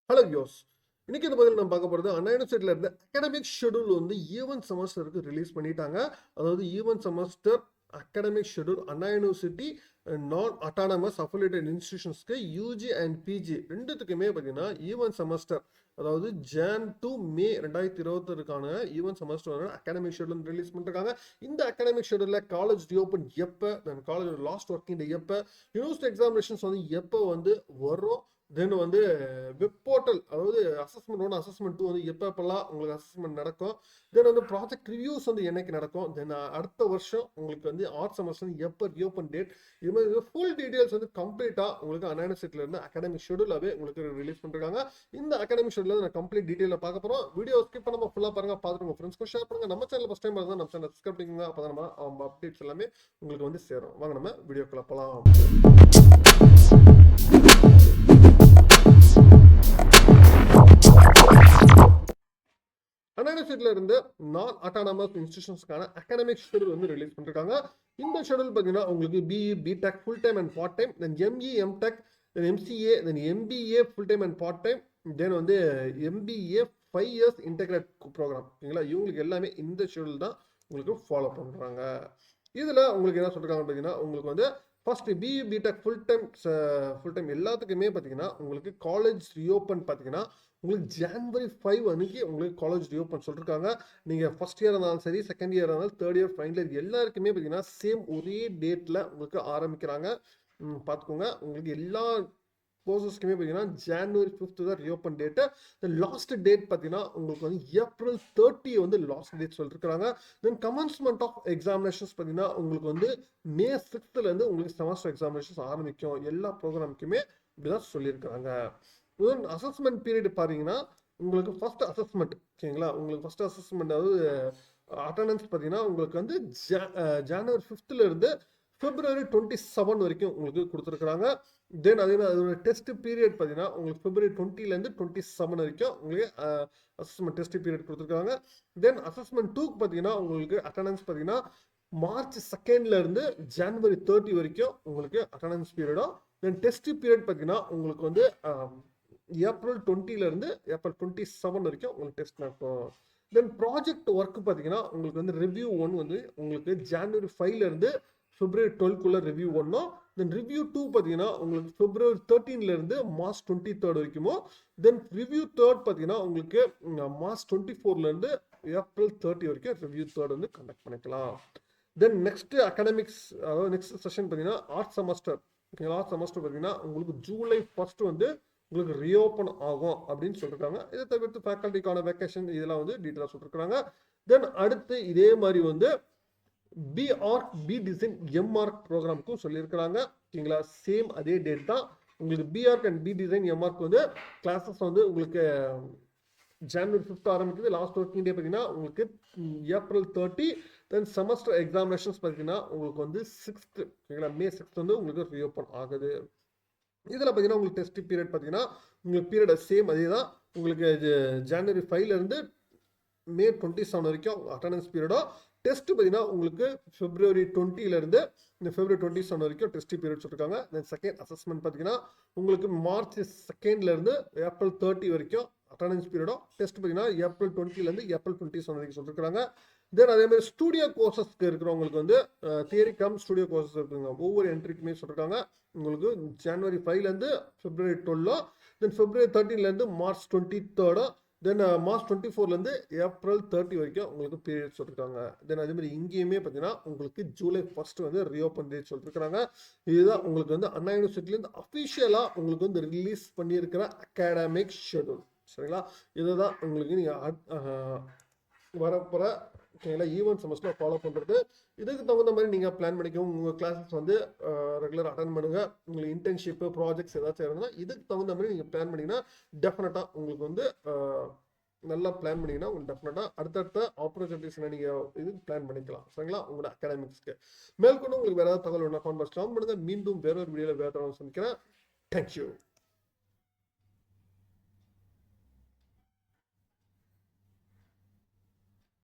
Hello யோஸ். இன்னைக்கு இந்த பதில் நம்ம பார்க்க போகிறது அண்ணா யூனிவர்சிட்டியில் இருந்த அகாடமிக் ஷெடியூல் வந்து ஈவன் செமஸ்டருக்கு ரிலீஸ் பண்ணிட்டாங்க. அதாவது even semester academic schedule Anna university நான் அட்டானமஸ் அஃபிலியேட்டட் இன்ஸ்டிடியூஷன்ஸ்க்கு யூஜி அண்ட் பிஜி ரெண்டுத்துக்குமே பார்த்தீங்கன்னா ஈவன் செமஸ்டர், அதாவது Jan to May 2020 even semester academic schedule release பண்ணிருக்காங்க. இந்த அகாடமிக் ஷெடியூலில் காலேஜ் ரிஓப்பன் எப்போ, then college last working day எப்போ, யூனிவர்சிட்டி எக்ஸாமினேஷன்ஸ் வந்து எப்போ வந்து வரும், தென் வந்து வெப் போர்ட்டல், அதாவது அசஸ்மெண்ட் 1 அசஸ்மெண்ட் 2 வந்து எப்பப்பெல்லாம் உங்களுக்கு அசஸ்மெண்ட் நடக்கும், தென் வந்து ப்ராஜெக்ட் ரிவ்யூஸ் வந்து என்னைக்கு நடக்கும், தென் அடுத்த வருஷம் உங்களுக்கு வந்து ஆர்ட் செமஸ்டர் எப்போ ரியோப்பன் டேட், இது மாதிரி ஃபுல் டீடைல்ஸ் வந்து கம்ப்ளீட்டாக உங்களுக்கு அண்ணா யூனிவர்சிட்டியில் இருந்து அகாடமிக் ஷெடியூலாகவே உங்களுக்கு ரிலீஸ் பண்ணிருக்காங்க. இந்த அகாடமிக் ஷெடியூல் நான் கம்ப்ளீட் டீடைலில் பார்க்க போகிறோம். வீடியோ ஸ்கிப் பண்ணாமல் ஃபுல்லாக பாருங்க, பார்த்துட்டு உங்கள் ஃப்ரெண்ட்ஸ்க்கு ஷேர் பண்ணுங்க. நம்ம சேனல் ஃபஸ்ட் டைம் பார்த்தா நம்ம சேனல் சப்ஸ்கிரைப் பண்ணிக்கோங்க. அப்போ தான் நம்ம அப்டேட்ஸ் எல்லாமே உங்களுக்கு வந்து சேரும். வாங்க நம்ம வீடியோக்குள்ள போகலாம். அண்ணா யூனிவர்சிட்டியில் இருந்து நான் அட்டானமஸ் இன்ஸ்டிடியூஷன்ஸ்க்கான அகாடமிக் ஷெடியூல் வந்து ரிலீஸ் பண்ணிருக்காங்க. இந்த ஷெடியூல் பார்த்தீங்கன்னா உங்களுக்கு BE, BTech full time and part time, then ME, MTech, then MCA, then MBA full time and part time, then வந்து எம்பிஏ 5 இயர்ஸ் இன்டெகிரேட் ப்ரோக்ராம். ஓகேங்களா, இவங்களுக்கு எல்லாமே இந்த ஷெடியூல் தான் உங்களுக்கு ஃபாலோ பண்ணுறாங்க. இதில் உங்களுக்கு என்ன சொல்கிறாங்க பார்த்தீங்கன்னா, உங்களுக்கு வந்து first BE, BTech full time எல்லாத்துக்குமே பார்த்தீங்கன்னா உங்களுக்கு காலேஜ் ரீஓப்பன் பார்த்தீங்கன்னா உங்களுக்கு ஜனவரி 5 அன்னைக்கு உங்களுக்கு காலேஜ் ரீஓப்பன் சொல்லியிருக்காங்க. நீங்கள் ஃபர்ஸ்ட் இயர் இருந்தாலும் சரி, செகண்ட் இயர் இருந்தாலும், தேர்ட் இயர், ஃபைனல் இயர் எல்லாருக்குமே பார்த்தீங்கன்னா சேம் ஒரே டேட்டில் உங்களுக்கு ஆரம்பிக்கிறாங்க. பார்த்துக்கோங்க, உங்களுக்கு எல்லா கோர்சஸ்க்குமே பார்த்தீங்கன்னா ஜனவரி 5 தான் ரீஓப்பன் டேட்டு. லாஸ்ட் டேட் பார்த்தீங்கன்னா உங்களுக்கு வந்து ஏப்ரல் 30 வந்து லாஸ்ட் டேட் சொல்லியிருக்காங்க. தென் கமென்ஸ்மெண்ட் ஆஃப் எக்ஸாமினேஷன்ஸ் பார்த்தீங்கன்னா உங்களுக்கு வந்து மே 6 உங்களுக்கு செமஸ்டர் எக்ஸாமினேஷன்ஸ் ஆரம்பிக்கும். எல்லா ப்ரோக்ராமுக்குமே இப்படிதான் சொல்லியிருக்காங்க. அசஸ்மெண்ட் பீரியட் பார்த்தீங்கன்னா உங்களுக்கு ஃபர்ஸ்ட் அசஸ்மெண்ட், ஓகேங்களா, உங்களுக்கு ஃபர்ஸ்ட் அசஸ்மெண்ட் அதாவது அட்டண்டன்ஸ் பார்த்தீங்கன்னா உங்களுக்கு வந்து ஜனவரி 5 இருந்து பிப்ரவரி 27 வரைக்கும் உங்களுக்கு கொடுத்துருக்காங்க. தென் அதே மாதிரி அதோட டெஸ்ட் பீரியட் பார்த்தீங்கன்னா உங்களுக்கு பிப்ரவரி 20 27 வரைக்கும் உங்களுக்கு அசஸ்மெண்ட் டெஸ்ட் பீரியட் கொடுத்துருக்காங்க. தென் அசஸ்மெண்ட் 2க்கு பார்த்தீங்கன்னா உங்களுக்கு அட்டண்டன்ஸ் பார்த்தீங்கன்னா மார்ச் 2 இருந்து ஜனவரி 30 வரைக்கும் உங்களுக்கு அட்டண்டன்ஸ் பீரியடும். தென் டெஸ்ட் பீரியட் பார்த்தீங்கன்னா உங்களுக்கு வந்து ஏப்ரல் 20 இருந்து ஏப்ரல் 27 வரைக்கும் உங்களுக்கு டெஸ்ட் நடக்கும். தென் ப்ராஜெக்ட் ஒர்க் பார்த்தீங்கன்னா உங்களுக்கு வந்து ரிவ்யூ 1 வந்து உங்களுக்கு ஜனவரி 5 இருந்து பிப்ரவரி 12 ரிவ்யூ 1, தென் ரிவ்யூ 2 பார்த்தீங்கன்னா உங்களுக்கு பிப்ரவரி 13 இருந்து மார்ச் 23 வரைக்குமோ, தென் ரிவ்யூ 3 பார்த்தீங்கன்னா உங்களுக்கு மார்ச் 24 இருந்து ஏப்ரல் 30 வரைக்கும் ரிவ்யூ 3 வந்து கண்டக்ட் பண்ணிக்கலாம். தென் நெக்ஸ்ட் அகாடமிக்ஸ், அதாவது நெக்ஸ்ட் செஷன் பார்த்தீங்கன்னா ஆர்ட் செமஸ்டர். ஆர்ட் செமஸ்டர் பார்த்தீங்கன்னா உங்களுக்கு ஜூலை 1 வந்து உங்களுக்கு ரீஓப்பன் ஆகும் அப்படின்னு சொல்லியிருக்காங்க. இதை தவிர்த்து ஃபேக்கல்ட்டிக்கான வெக்கேஷன் இதெல்லாம் வந்து டீட்டெயிலாக சொல்லியிருக்காங்க. தென் அடுத்து இதே மாதிரி வந்து பிஆர்க், பி டிசைன், எம்ஆர்க் ப்ரோக்ராமுக்கும் சொல்லியிருக்கிறாங்க. ஓகேங்களா, சேம் அதே டேட் தான் உங்களுக்கு BArch and B design, MArch வந்து கிளாஸஸ் வந்து உங்களுக்கு ஜனவரி 5 ஆரம்பிக்குது. லாஸ்ட் ஒர்க்கிங் டே பார்த்தீங்கன்னா உங்களுக்கு ஏப்ரல் 30. தென் செமஸ்டர் எக்ஸாமினேஷன்ஸ் பார்த்தீங்கன்னா உங்களுக்கு வந்து 6th, ஓகேங்களா, மே 6 வந்து உங்களுக்கு ரீஓப்பன் ஆகுது. இதில் பார்த்தீங்கன்னா உங்களுக்கு டெஸ்ட் பீரியட் பார்த்தீங்கன்னா உங்களுக்கு பீரியட் சேம் அதே தான். உங்களுக்கு ஜனவரி 5 இருந்து மே 27 வரைக்கும் அட்டண்டன்ஸ் பீரியடும். டெஸ்ட் பார்த்தீங்கன்னா உங்களுக்கு பிப்ரவரி 20 இருந்து இந்த பிப்ரவரி 27 வரைக்கும் டெஸ்ட் பீரியட் சொல்லியிருக்காங்க. தென் செகண்ட் அசஸ்மெண்ட் பார்த்தீங்கன்னா உங்களுக்கு மார்ச் 2 இருந்து ஏப்ரல் 30 வரைக்கும் அட்டண்டன்ஸ் பீரியடும். டெஸ்ட் பார்த்தீங்கன்னா ஏப்ரல் 20 இருந்து ஏப்ரல் 27 வரைக்கும் சொல்லியிருக்காங்க. தென் அதே மாதிரி ஸ்டூடியோ கோர்சஸ்க்கு இருக்கிறவங்களுக்கு வந்து தியரி கம் ஸ்டூடியோ கோர்சஸ் இருக்குங்க. ஒவ்வொரு என்ட்ரிக்குமே சொல்லியிருக்காங்க. உங்களுக்கு ஜனவரி 5 இருந்து பிப்ரவரி 12, தென் பிப்ரவரி 13 இருந்து மார்ச் 23, தென் மார்ச் 24 இருந்து ஏப்ரல் 30 வரைக்கும் உங்களுக்கு பீரியட் சொல்லியிருக்காங்க. தென் அதே மாதிரி இங்கேயுமே பார்த்தீங்கன்னா உங்களுக்கு ஜூலை 1 வந்து ரீஓப்பன் டேட் சொல்லியிருக்காங்க. இதுதான் உங்களுக்கு வந்து அண்ணா யூனிவர்சிட்டிலேருந்து அஃபிஷியலாக உங்களுக்கு வந்து ரிலீஸ் பண்ணியிருக்கிற அகாடமிக் ஷெடியூல். சரிங்களா, இதுதான் உங்களுக்கு நீங்கள் வரப்போகிற, ஓகேங்களா, ஈவென்ட் செமஸ்டர் ஃபாலோ பண்ணுறது. இதுக்கு தகுந்த மாதிரி நீங்கள் பிளான் பண்ணிக்கவும். உங்கள் கிளாஸஸ் வந்து ரெகுலர் அட்டன் பண்ணுங்கள். உங்களுக்கு இன்டர்ன்ஷிப்பு, ப்ராஜெக்ட்ஸ் ஏதாச்சும் இருந்ததுன்னா இதுக்கு தகுந்த மாதிரி நீங்கள் பிளான் பண்ணிங்கன்னா டெஃபினட்டாக உங்களுக்கு வந்து நல்லா பிளான் பண்ணிங்கன்னா உங்களுக்கு டெஃபினட்டாக அடுத்தடுத்த ஆப்பர்ச்சுனிட்டிஸ் நீங்கள் இது பிளான் பண்ணிக்கலாம். சரிங்களா, உங்களோட அகாடமிக்ஸ்க்கு. மேற்கொண்டு உங்களுக்கு வேறு ஏதாவது தகவல் வேணா கான்வர்ஸ் பண்ணுங்கள். மீண்டும் வேறொரு வீடியோவில் வேறு தகவல் சந்திக்கிறேன். தேங்க்யூ.